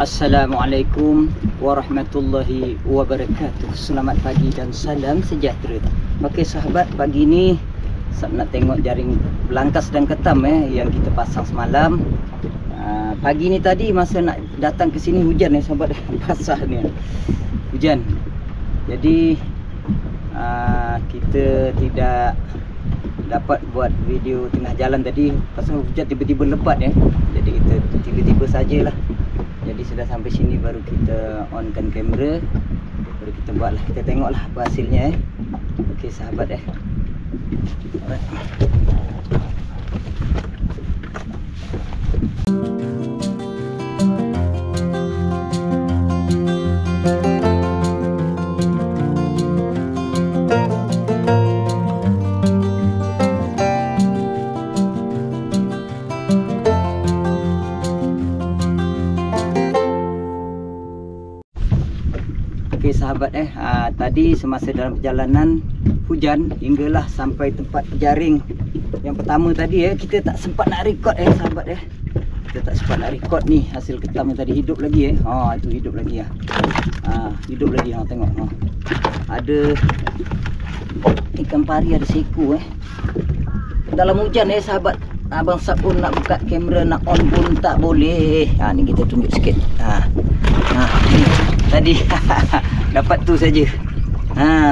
Assalamualaikum warahmatullahi wabarakatuh. Selamat pagi dan salam sejahtera. Okey sahabat, pagi ni nak tengok jaring belangkas dan ketam yang kita pasang semalam. Pagi ni tadi masa nak datang ke sini hujan sahabat, basah ni. Hujan. Jadi kita tidak dapat buat video tengah jalan tadi pasal hujan tiba-tiba lebat Jadi kita tiba-tiba sajalah. Jadi sudah sampai sini baru kita onkan kamera, baru kita buatlah, kita tengoklah apa hasilnya Okey sahabat Alright. Okey sahabat tadi semasa dalam perjalanan hujan hinggalah sampai tempat jaring yang pertama tadi kita tak sempat nak rekod sahabat kita tak sempat nak rekod ni hasil ketam yang tadi hidup lagi itu hidup lagi hidup lagi tengok ada ikan pari, ada seekor dalam hujan sahabat. Abang Sab pun nak buka kamera, nak on pun tak boleh. Ni kita tunjuk sikit. Ni tadi dapat tu saja.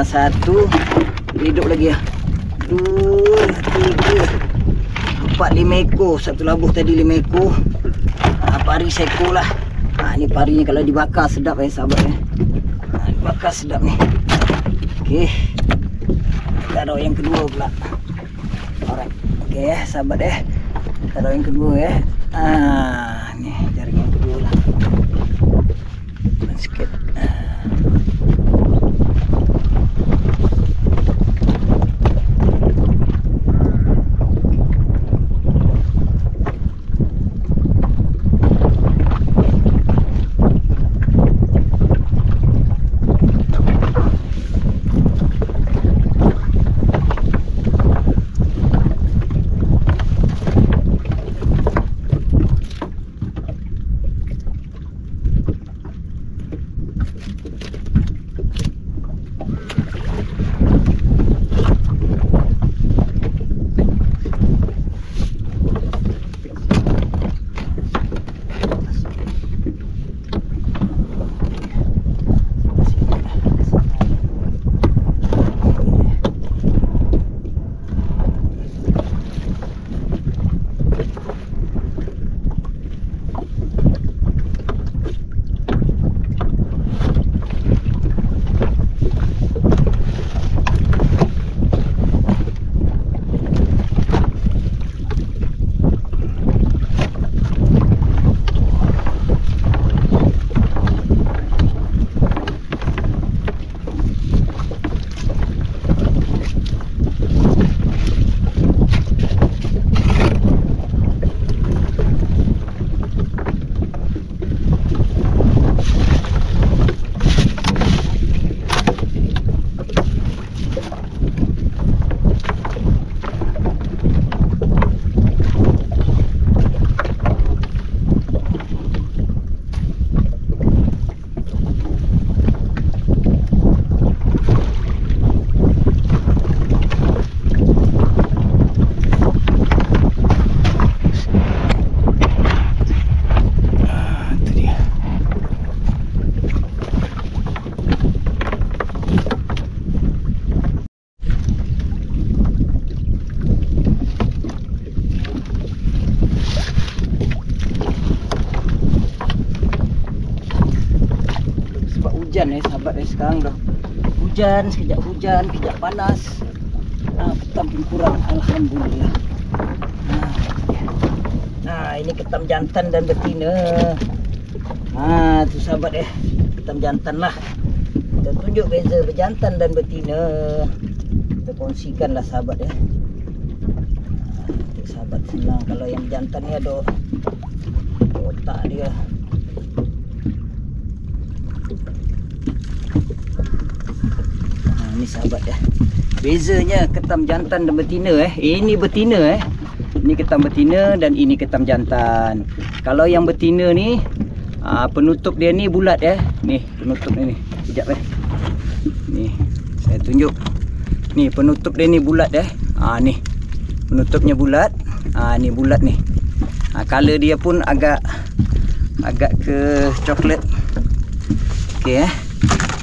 Satu hidup lagi 2, 3, 4, 5 ekor. Satu labuh tadi 5 ekor. Pari seekor lah. Ni parinya kalau dibakar sedap sahabat dibakar sedap ni. Okey. Kita ada yang kedua pula. Alright. Okey sahabat kita ada yang kedua ni jaring yang kedua lah. Sikit. Hujan sahabat sekarang dah hujan, sekejap panas. Ketam pun kurang, alhamdulillah. Ini ketam jantan dan betina. Tu sahabat ketam jantan lah. Kita tunjuk beza berjantan dan betina. Kita kongsikan lah sahabat sahabat senang kalau yang jantan ni ada otak dia. Ni sahabat bezanya ketam jantan dan betina ini betina Ini ketam betina dan ini ketam jantan. Kalau yang betina ni Penutup dia ni bulat ya. Ni penutup dia ni. Sekejap Ni saya tunjuk. Ni penutup dia ni bulat ya. Ni penutupnya bulat. Ni bulat ni. Color dia pun agak ke coklat. Okey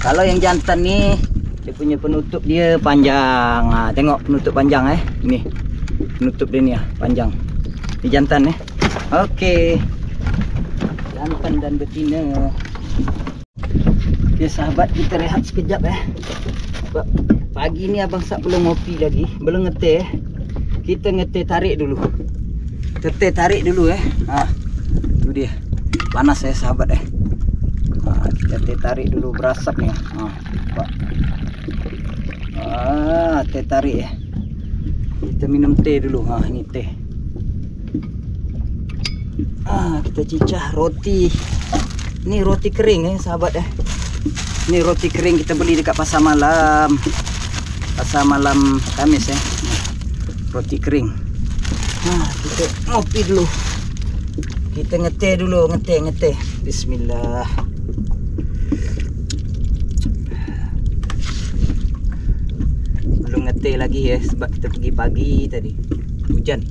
Kalau yang jantan ni dia punya penutup dia panjang. Tengok penutup panjang Ni penutup dia ni panjang. Ni jantan Okey. Jantan dan betina. Okey sahabat, kita rehat sekejap Sebab pagi ni abang Sap belum ngopi lagi, belum ngeteh. Kita ngeteh tarik dulu. Ngeteh tarik dulu Tu dia. Panas sahabat kita teh tarik dulu berasap ni. Nampak. Teh tarik Kita minum teh dulu. Ni teh. Kita cicah roti. Ni roti kering sahabat Ni roti kering kita beli dekat pasar malam. Pasar malam Khamis Roti kering. Kita ngopi dulu. Kita ngeteh dulu, ngeteh. Bismillah. Belum ngeteh lagi sebab kita pergi pagi tadi. Hujan.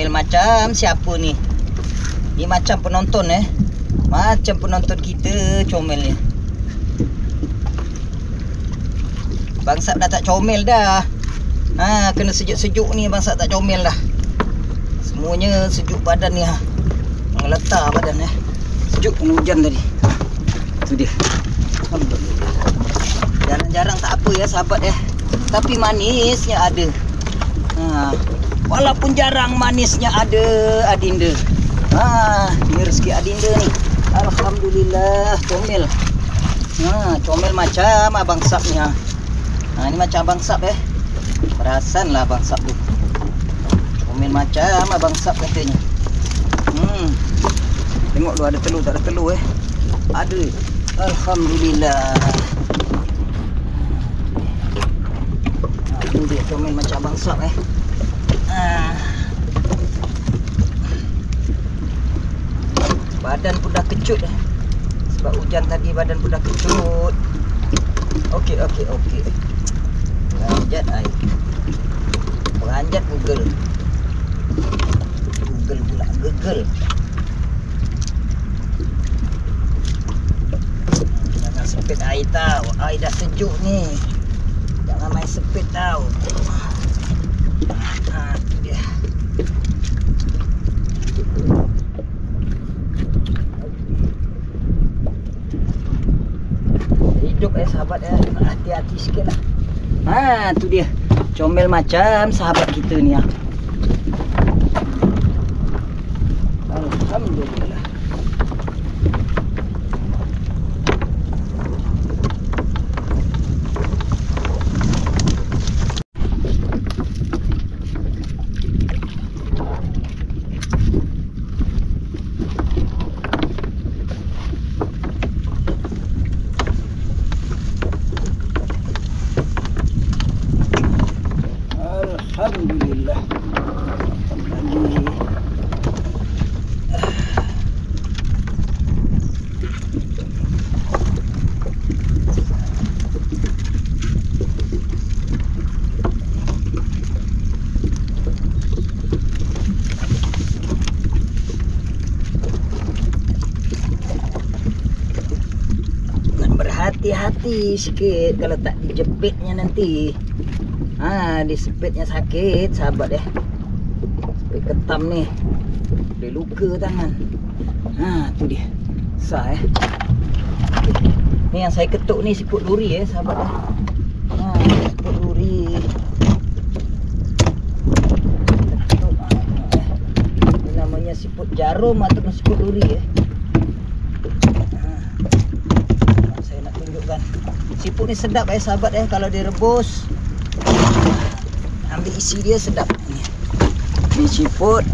Macam siapa ni? Ni macam penonton Macam penonton kita comel ni. Bang Sap dah tak comel dah. Kena sejuk-sejuk ni Bang Sap tak comel dah. Semuanya sejuk badan ni Mengeletar badan Sejuk kena hujan tadi. Tu dia. Alhamdulillah. Jarang-jarang tak apa sahabat tapi manisnya ada. Walaupun jarang manisnya ada Adinda. Ini rezeki Adinda ni. Alhamdulillah comel. Comel macam Abang Sap ni. Ini macam Abang Sap Perasan lah Abang Sap tu. Comel macam Abang Sap katanya. Tengok lu ada telur tak ada telur Ada. Alhamdulillah. Ini dia comel macam Abang Sap Badan pun dah kecut sebab hujan tadi badan pun dah kecut. Okey. Beranjat air. Beranjat Google pula gegel. Jangan sepit air tau. Air dah sejuk ni. Jangan main sepit tau. Tu dia. Hidup sahabat hati-hati sikit lah. Tu dia. Comel macam sahabat kita ni Alhamdulillah. Alhamdulillah. hati-hati sikit kalau tak dijepitnya nanti. Disepitnya sakit sahabat ya. Sepit ketam ni boleh luka tangan. Tu dia. Sah Ni yang saya ketuk ni siput duri sahabat ya. Siput duri. Ketuk, ini namanya siput jarum ataupun siput duri Saya nak tunjukkan. Siput ni sedap sahabat kalau direbus. Ambil isi dia sedap. Ni siput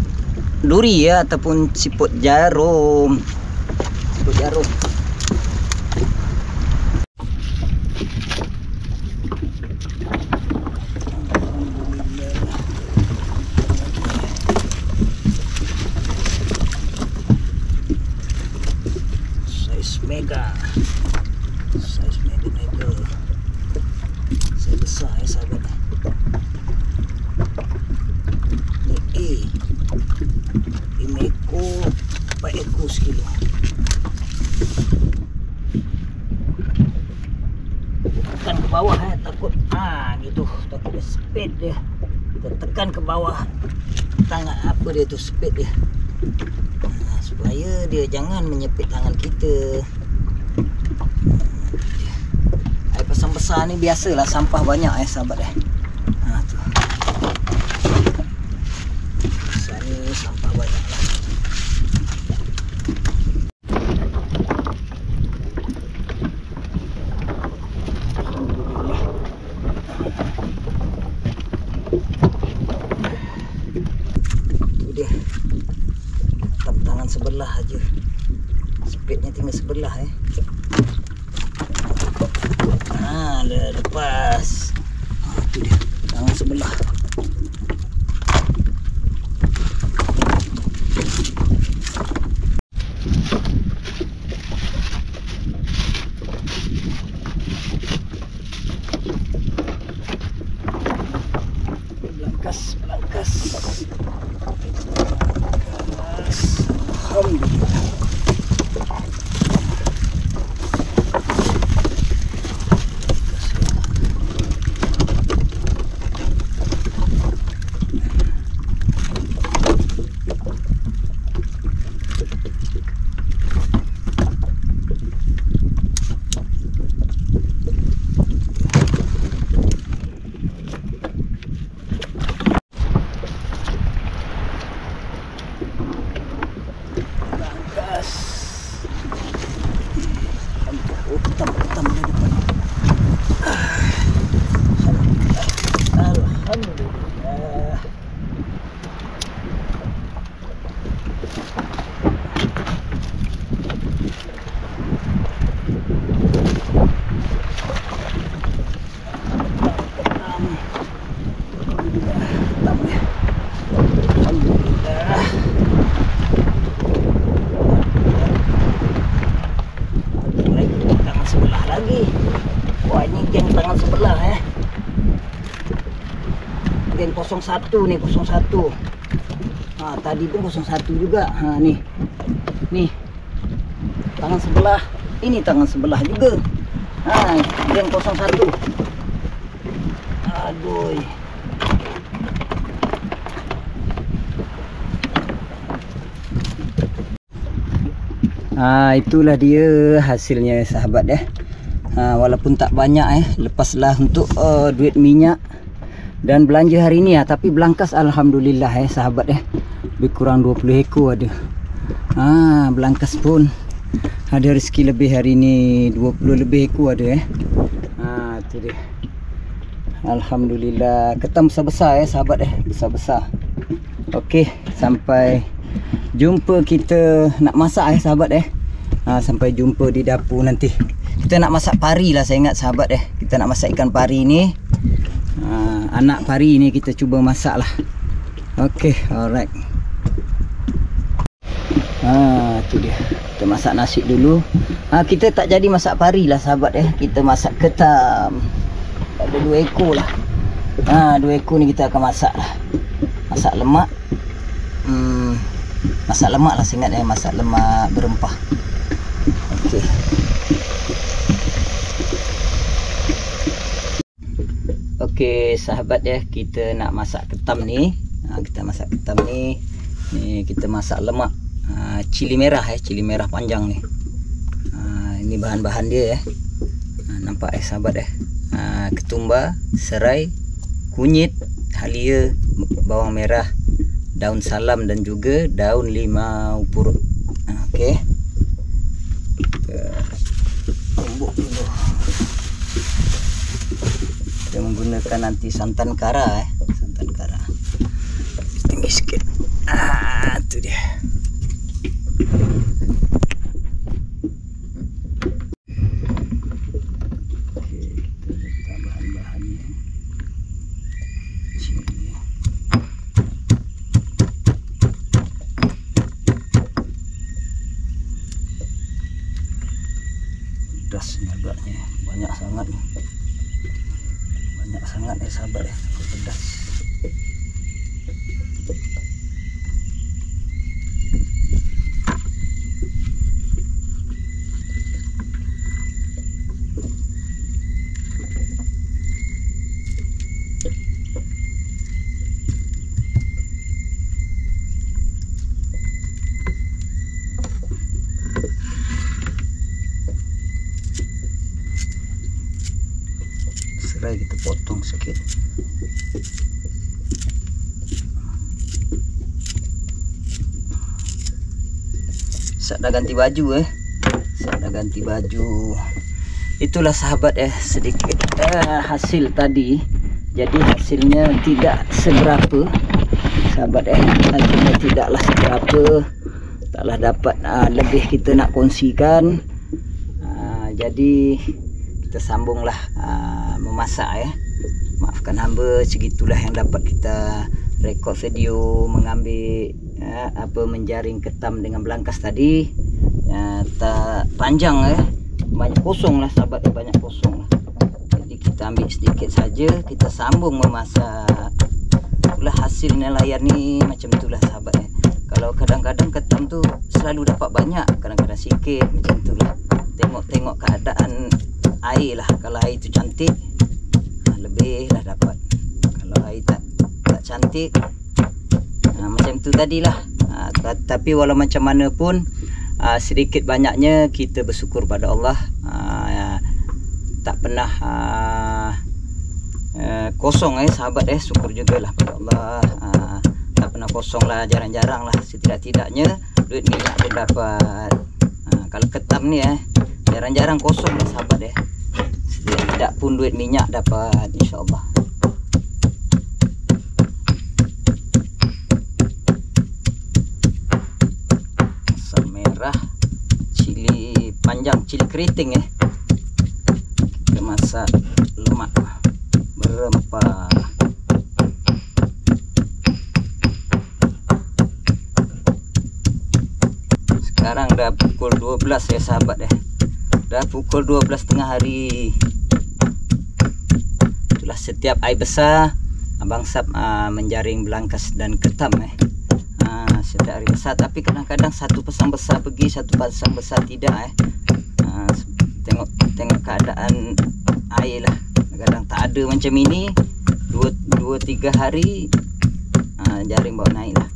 duri ataupun siput jarum. Siput jarum. Saiz mega. Saiz mega. Saiz besar sahabat. Ni ekor 4 ekor sekilo. Tekan ke bawah takut gitu, takut dia speed dia. Kita tekan ke bawah tangan apa dia tu, speed dia. Supaya dia jangan menyepit tangan kita. Air pasang besar ni biasalah sampah banyak sahabat tu. Besar ni sampah banyak lah. Itu dia. Tangan sebelah aja. Speednya tinggal sebelah dah lepas. Itu dia. Tangan sebelah. Belangkas. Alhamdulillah. Hitam di depan. Alhamdulillah. Geng tangan sebelah Geng 01 nih, 01. Tadi pun 01 juga. Nih tangan sebelah, ini tangan sebelah juga. Geng 01. Aduh. Itulah dia hasilnya sahabat walaupun tak banyak lepaslah untuk duit minyak dan belanja hari ini tapi belangkas alhamdulillah sahabat lebih kurang 20 ekor ada. Belangkas pun ada rezeki lebih hari ini, 20 lebih ekor ada itu dia. Alhamdulillah, ketam besar-besar sahabat besar-besar. Okey, sampai jumpa kita nak masak sahabat sampai jumpa di dapur nanti. Kita nak masak pari lah, saya ingat sahabat kita nak masak ikan pari ni. Anak pari ni kita cuba masak lah. Okey, alright. Tu dia. Kita masak nasi dulu. Kita tak jadi masak pari lah sahabat kita masak ketam. Ada 2 ekor lah. 2 ekor ni kita akan masak lah. Masak lemak. Masak lemak lah saya ingat masak lemak berempah. Okey. Okey sahabat ya, kita nak masak ketam ni. Kita masak ketam ni. Ni kita masak lemak cili merah ya, cili merah panjang ni. Ini bahan-bahan dia ya. Nampak sahabat ya. Ketumbar, serai, kunyit, halia, bawang merah, daun salam dan juga daun limau purut. Okey. Tumbuk dulu. Kita menggunakan nanti santan kara santan kara. Tinggi sikit. Itu dia. Pedasnya agaknya banyak sangat nih, banyak sangat ya sahabat ya, pedas. Serai kita potong sikit. Sak dah ganti baju Sak dah ganti baju. Itulah sahabat sedikit hasil tadi. Jadi hasilnya tidak seberapa sahabat hasilnya tidaklah seberapa. Taklah dapat lebih kita nak kongsikan. Jadi kita sambunglah memasak Maafkan hamba, segitulah yang dapat kita rekod video mengambil menjaring ketam dengan belangkas tadi. Tak panjang banyak kosong lah sahabat, banyak kosong lah. Jadi kita ambil sedikit saja, kita sambung memasak. Itulah hasil nelayan ni, macam itulah sahabat Kalau kadang-kadang ketam tu selalu dapat banyak, kadang-kadang sikit, macam itulah. Tengok-tengok keadaan air lah. Kalau air tu cantik, lebih lah dapat. Kalau air tak cantik, macam tu tadilah. Tapi walau macam mana pun, sedikit banyaknya kita bersyukur pada Allah. Tak pernah kosong sahabat syukur jugalah pada Allah. Tak pernah kosong lah, jarang-jarang lah. Setidak-tidaknya duit minyak pun dapat. Kalau ketam ni jarang-jarang kosong lah sahabat Tidak pun duit minyak dapat, insyaAllah. Asam merah, cili panjang, cili keriting kita masak lemak berempah. Sekarang dah pukul 12 sahabat Dah pukul 12 tengah hari. Itulah setiap air besar Abang Sab menjaring belangkas dan ketam setiap air besar. Tapi kadang-kadang satu pasang besar pergi, satu pasang besar tidak Tengok keadaan air lah. Kadang tak ada macam ini, 2-3 hari jaring bawa naik lah.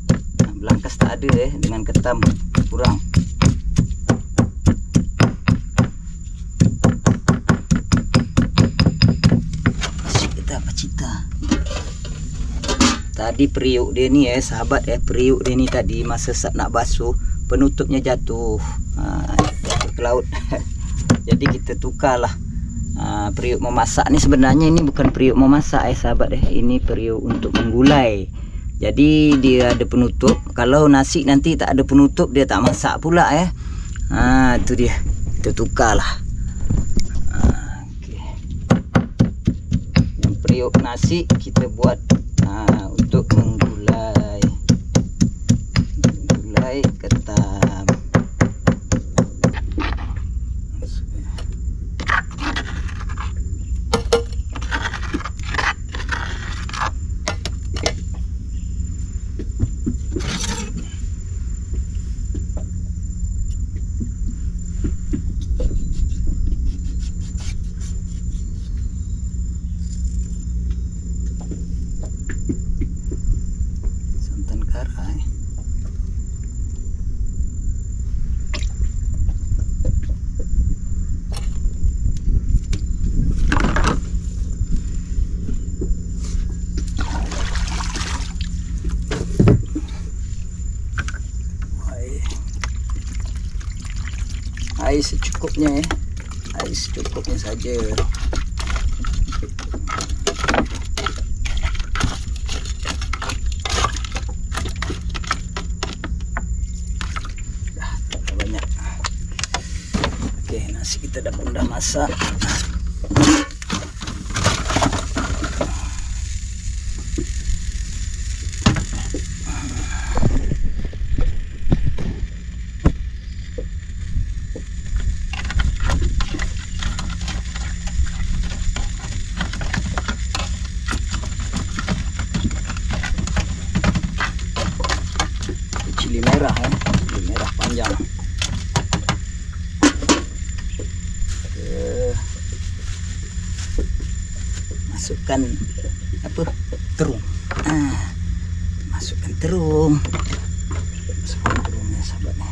Belangkas tak ada dengan ketam kurang. Tadi periuk dia ni sahabat periuk dia ni tadi masa Sab nak basuh, penutupnya jatuh ke laut. Jadi kita tukarlah. Periuk memasak ni sebenarnya ini bukan periuk memasak sahabat ini periuk untuk menggulai. Jadi dia ada penutup. Kalau nasi nanti tak ada penutup, dia tak masak pula itu dia. Kita tukarlah. Okay. Yang periuk nasi kita buat untuk menggulai ketam. pakai. Air secukupnya ya. Air secukupnya saja. Dah banyak. Okey, nasi kita dah masak. Cili merah ya, cili merah panjang. Masukkan apa? Terung. Masukkan terung. Masukkan terungnya sahabatnya.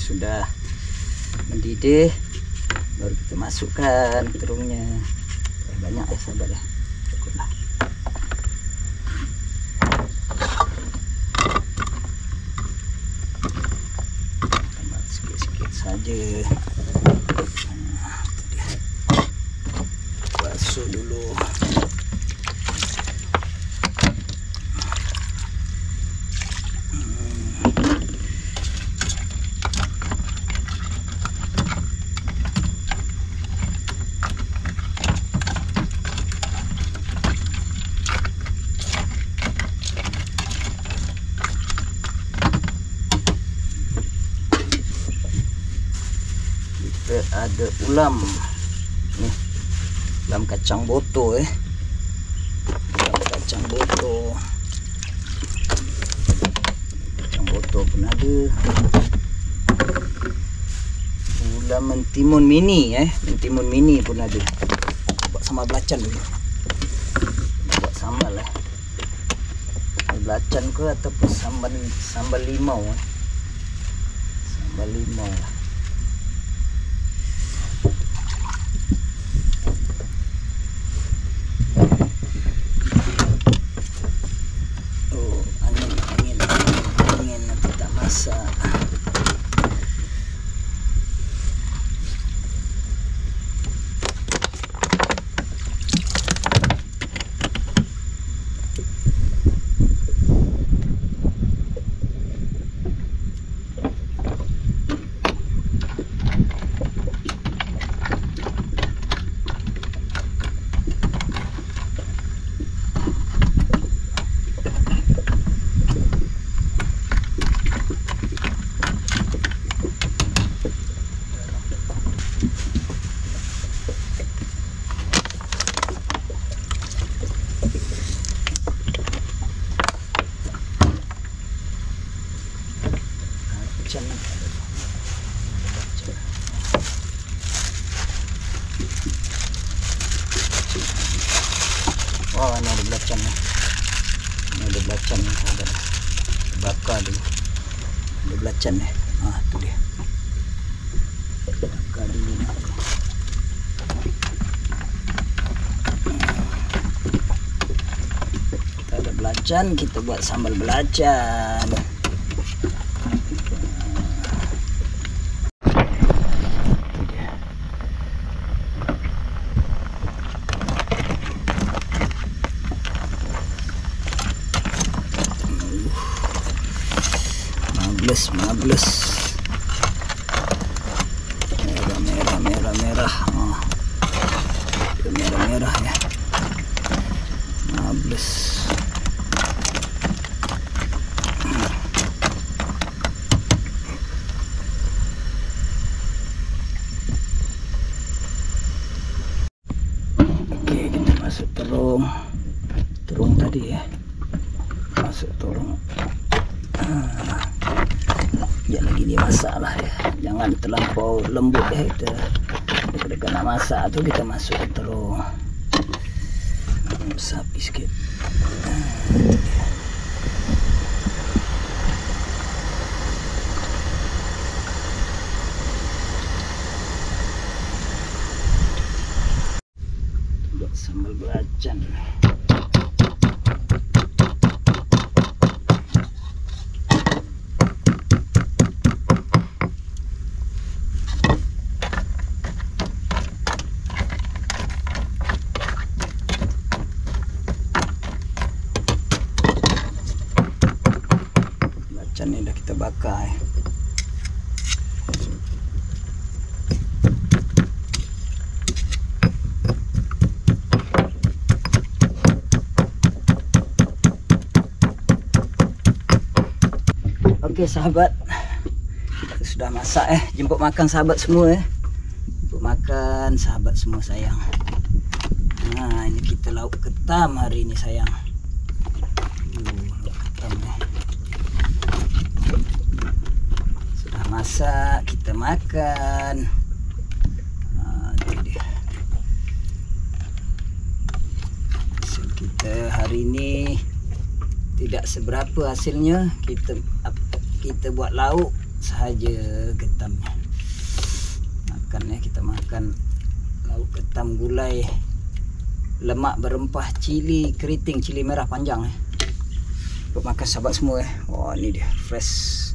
Sudah mendidih, baru kita masukkan terungnya. Banyak ya sahabat ya, cukuplah. Tambah sikit-sikit saja. Basuh dulu. Ada ulam nih, ulam kacang boto ulam kacang boto pun ada, ulam mentimun mini mentimun mini pun ada. Buat sambal belacan dulu, buat sambal belacan ke ataupun sambal limau sambal limau lah. Wah, ini ada belacan nih. Ini ada belacan nih, ada bakar dulu. Ada belacan nih. Ah, itu dia. Bakar dulu nih. Kita ada belacan, kita buat sambal belacan. Marvelous. merah. Merah-merah ya. 15. Oke, kita masuk terung tadi ya. Masuk terung. Jangan lagi dia masak lah ya. Jangan terlampau lembut ya. Kita kena masak tu kita masuk ke terung. Sapi sikit. Buat sambal belacan. Belacan ni dah kita bakar ya. Okey sahabat, kita sudah masak jemput makan sahabat semua jemput makan sahabat semua sayang. Nah, ini kita lauk ketam hari ini sayang. Lauk ketam sudah masak, kita makan. Itu dia hasil kita hari ini. Tidak seberapa hasilnya, kita buat lauk sahaja ketamnya. Makan ya, kita makan lauk ketam gulai lemak berempah cili keriting, cili merah panjang Buat makan sahabat semua Wah, ni dia fresh.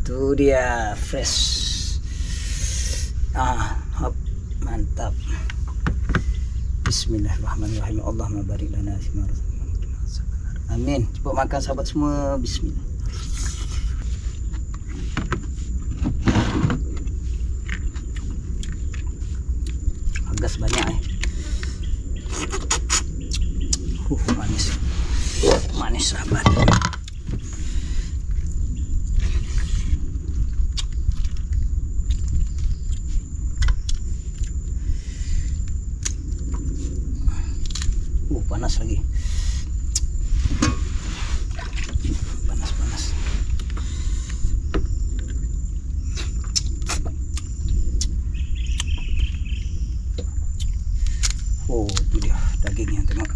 Tu dia fresh. Hop, mantap. Bismillahirrahmanirrahim. Allahumma barik lana fi ma razaqtana. Amin. Cepat makan sahabat semua. Bismillah. Gas banyak manis. Manis sahabat. Panas lagi. Panas. Oh, itu dia dagingnya, tengok.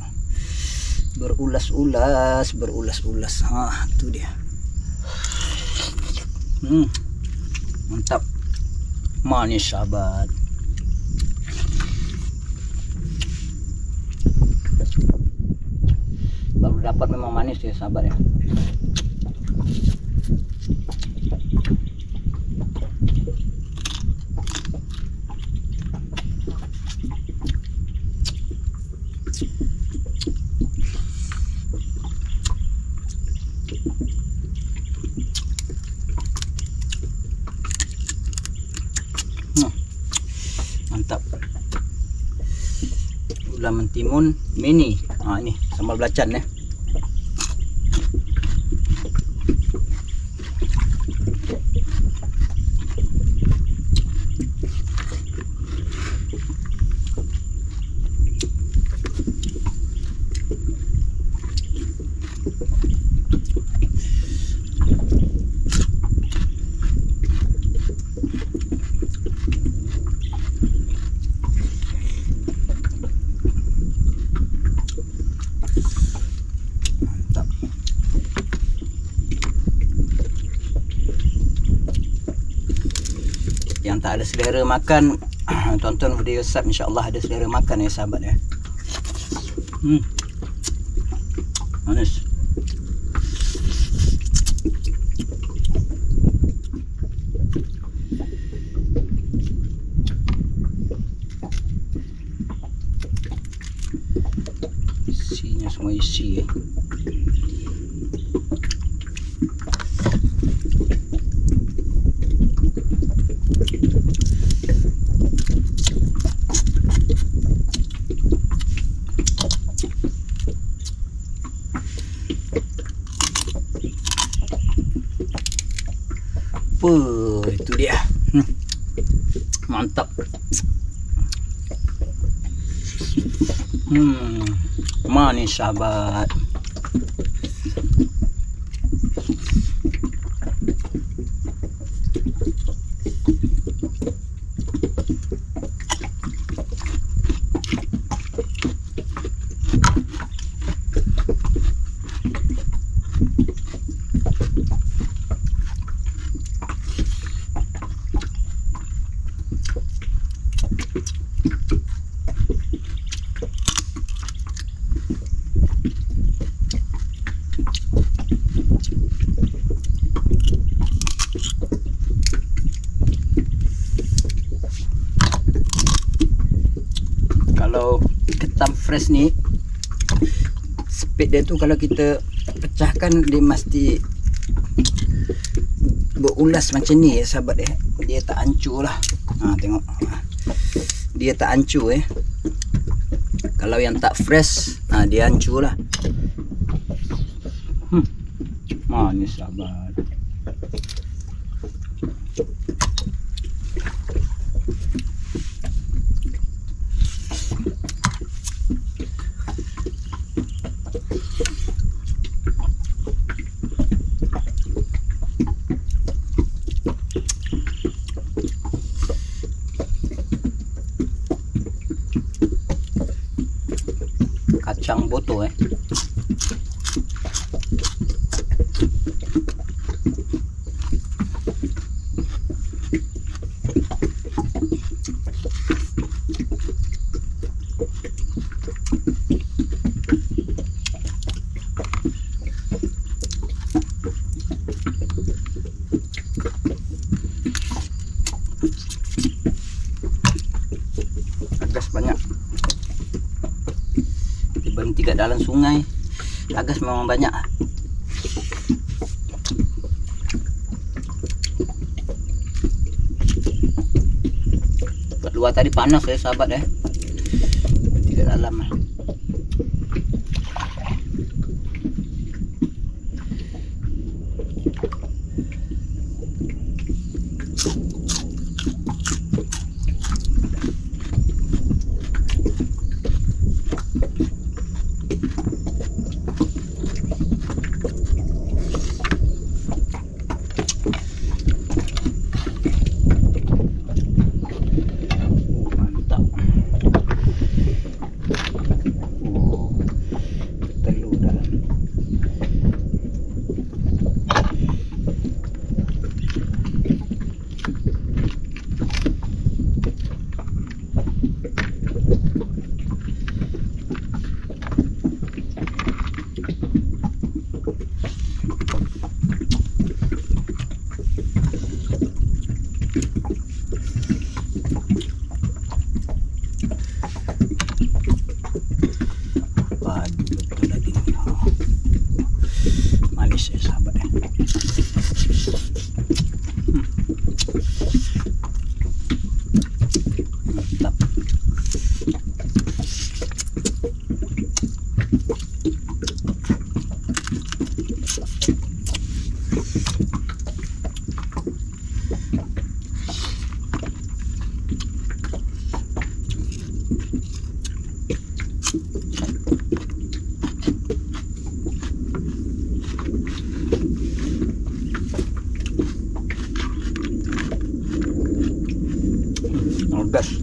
Berulas-ulas. Itu dia. Mantap. Manis sahabat. Baru dapat memang manis ya sahabat ya. Mantap. Gula mentimun mini. Ini sambal belacan ya. Yang tak ada selera makan, tonton video sub, insyaAllah ada selera makan ya sahabat ya. Manis. Isinya semua isi ya. Itu dia. Mantap. Manis sahabat. Kalau ketam fresh ni, speed dia tu kalau kita pecahkan dia mesti berulas macam ni ya sahabat ya. Dia tak hancur lah. Tengok. Dia tak hancur ya. Kalau yang tak fresh, dia hancur lah. Manis sahabat. Kacang boto agas banyak. Berhenti kat dalam sungai, agas memang banyak. Kat luar tadi panas ya sahabat ya. Berhenti kat dalam lah. Manis ya sahabat ya. Mantap. Gas.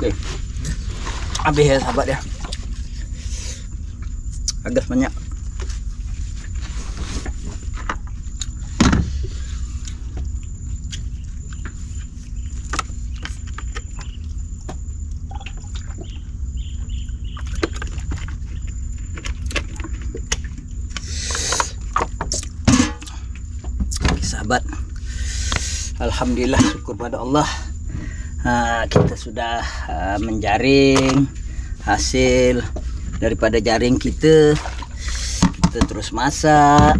Okey. Habis ya sahabat dia. Agak banyak. Sahabat, alhamdulillah, syukur pada Allah, kita sudah menjaring hasil daripada jaring kita terus masak.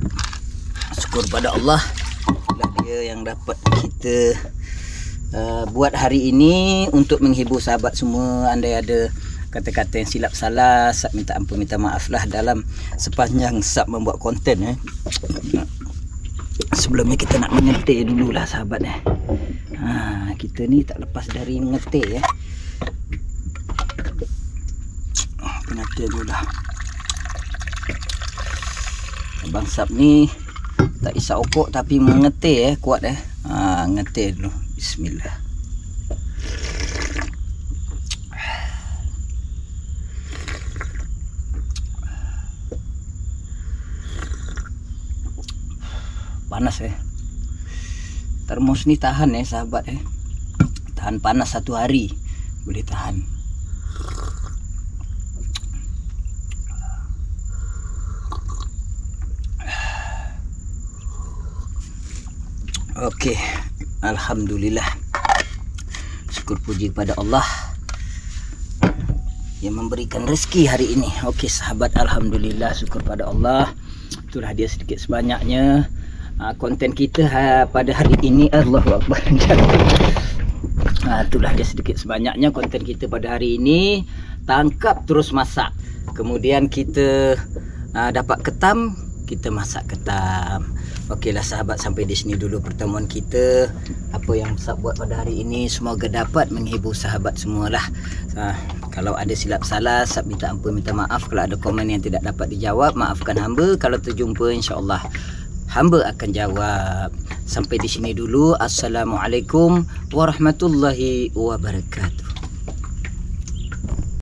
Syukur pada Allah, dia yang dapat kita buat hari ini untuk menghibur sahabat semua. Andai ada kata-kata yang silap salah, Sab minta ampun, minta maaf lah dalam sepanjang Sab membuat konten. Sebelumnya kita nak mengetik dululah sahabat. Kita ni tak lepas dari mengetik ya. Mengetik dululah. Abang Sab ni tak isap okok tapi mengetik kuat ngetik dulu. Bismillah. Panas termos ni tahan sahabat tahan panas 1 hari boleh tahan. Okey, alhamdulillah, syukur puji kepada Allah yang memberikan rezeki hari ini. Okey sahabat, alhamdulillah, syukur pada Allah. Itulah dia sedikit sebanyaknya konten kita pada hari ini. Allahu Akbar. Itulah dia sedikit sebanyaknya konten kita pada hari ini. Tangkap terus masak. Kemudian kita dapat ketam, kita masak ketam. Okeylah sahabat, sampai di sini dulu pertemuan kita. Apa yang Sab buat pada hari ini semoga dapat menghibur sahabat semualah. Kalau ada silap salah, Sab minta ampun, minta maaf. Kalau ada komen yang tidak dapat dijawab, maafkan hamba. Kalau terjumpa, insya-Allah hamba akan jawab. Sampai di sini dulu. Assalamualaikum warahmatullahi wabarakatuh.